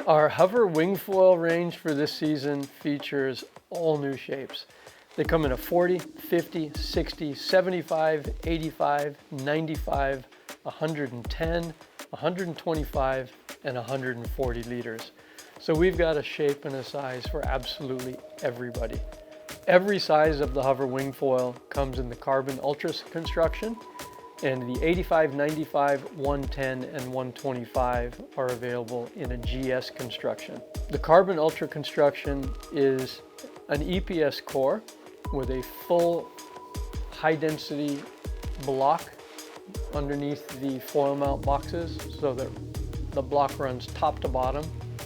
Our hover wing foil range for this season features all new shapes. They come in a 40, 50, 60, 75, 85, 95, 110, 125, and 140 liters. So we've got a shape and a size for absolutely everybody. Every size of the hover wing foil comes in the Carbon Ultra construction, and the 85, 95, 110, and 125 are available in a GS construction. The Carbon Ultra construction is an EPS core with a full high-density block underneath the foil mount boxes, so that the block runs top to bottom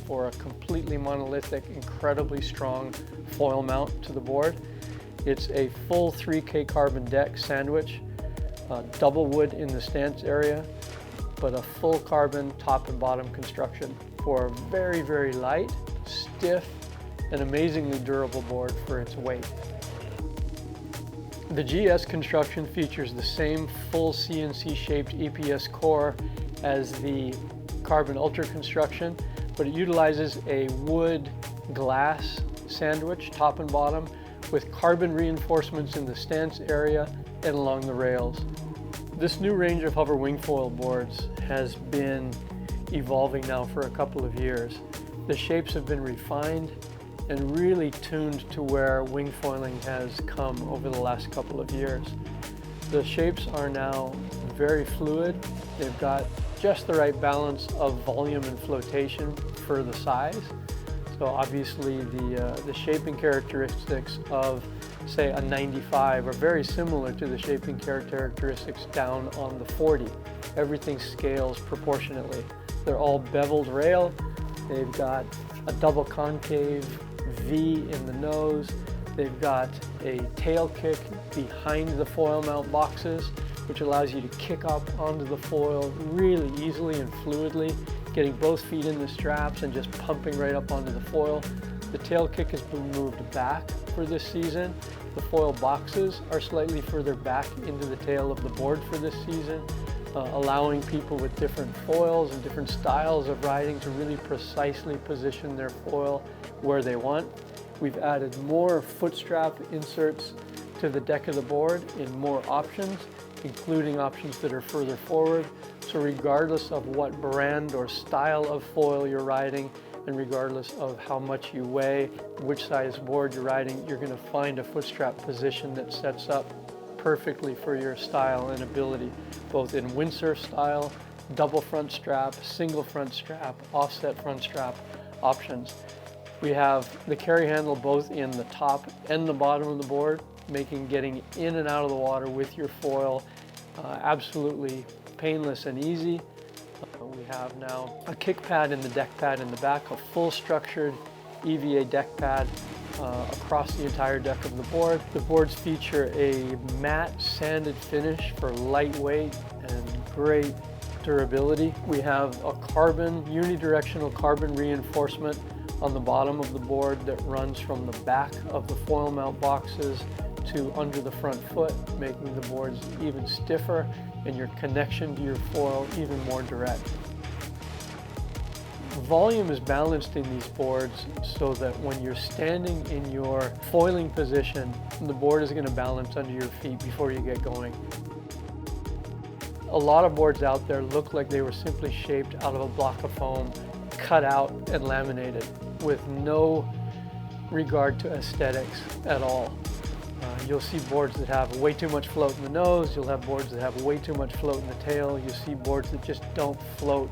for a completely monolithic, incredibly strong foil mount to the board. It's a full 3K carbon deck sandwich, double wood in the stance area, but a full carbon top and bottom construction for a very, very light, stiff, and amazingly durable board for its weight. The GS construction features the same full CNC shaped EPS core as the Carbon Ultra construction, but it utilizes a wood glass sandwich, top and bottom, with carbon reinforcements in the stance area and along the rails. This new range of hover wing foil boards has been evolving now for a couple of years. The shapes have been refined and really tuned to where wing foiling has come over the last couple of years. The shapes are now very fluid. They've got just the right balance of volume and flotation for the size. So obviously the shaping characteristics of, say, a 95 are very similar to the shaping characteristics down on the 40. Everything scales proportionately. They're all beveled rail. They've got a double concave V in the nose. They've got a tail kick behind the foil mount boxes, which allows you to kick up onto the foil really easily and fluidly, getting both feet in the straps and just pumping right up onto the foil. The tail kick has been moved back for this season. The foil boxes are slightly further back into the tail of the board for this season, allowing people with different foils and different styles of riding to really precisely position their foil where they want. We've added more foot strap inserts to the deck of the board in more options, including options that are further forward. So regardless of what brand or style of foil you're riding, and regardless of how much you weigh, which size board you're riding, you're going to find a foot strap position that sets up perfectly for your style and ability, both in windsurf style, double front strap, single front strap, offset front strap options. We have the carry handle both in the top and the bottom of the board, making getting in and out of the water with your foil absolutely painless and easy. We have now a kick pad and the deck pad in the back, a full structured EVA deck pad across the entire deck of the board. The boards feature a matte sanded finish for lightweight and great durability. We have a unidirectional carbon reinforcement on the bottom of the board that runs from the back of the foil mount boxes to under the front foot, making the boards even stiffer and your connection to your foil even more direct. Volume is balanced in these boards so that when you're standing in your foiling position, the board is going to balance under your feet before you get going. A lot of boards out there look like they were simply shaped out of a block of foam, cut out and laminated with no regard to aesthetics at all. You'll see boards that have way too much float in the nose. You'll have boards that have way too much float in the tail. You'll see boards that just don't float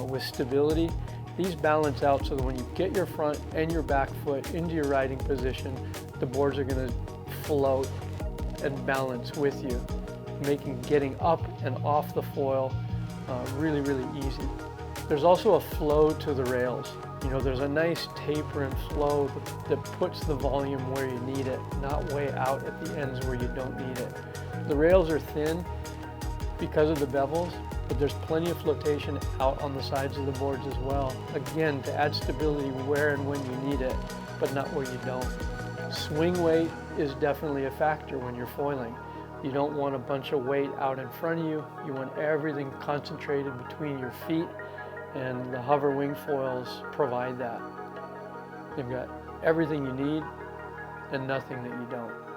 with stability. These balance out so that when you get your front and your back foot into your riding position, the boards are going to float and balance with you, making getting up and off the foil really, really easy. There's also a flow to the rails. You know, there's a nice taper and flow that puts the volume where you need it, not way out at the ends where you don't need it. The rails are thin because of the bevels, but there's plenty of flotation out on the sides of the boards as well. Again, to add stability where and when you need it, but not where you don't. Swing weight is definitely a factor when you're foiling. You don't want a bunch of weight out in front of you. You want everything concentrated between your feet and the hover wing foils provide that. They've got everything you need and nothing that you don't.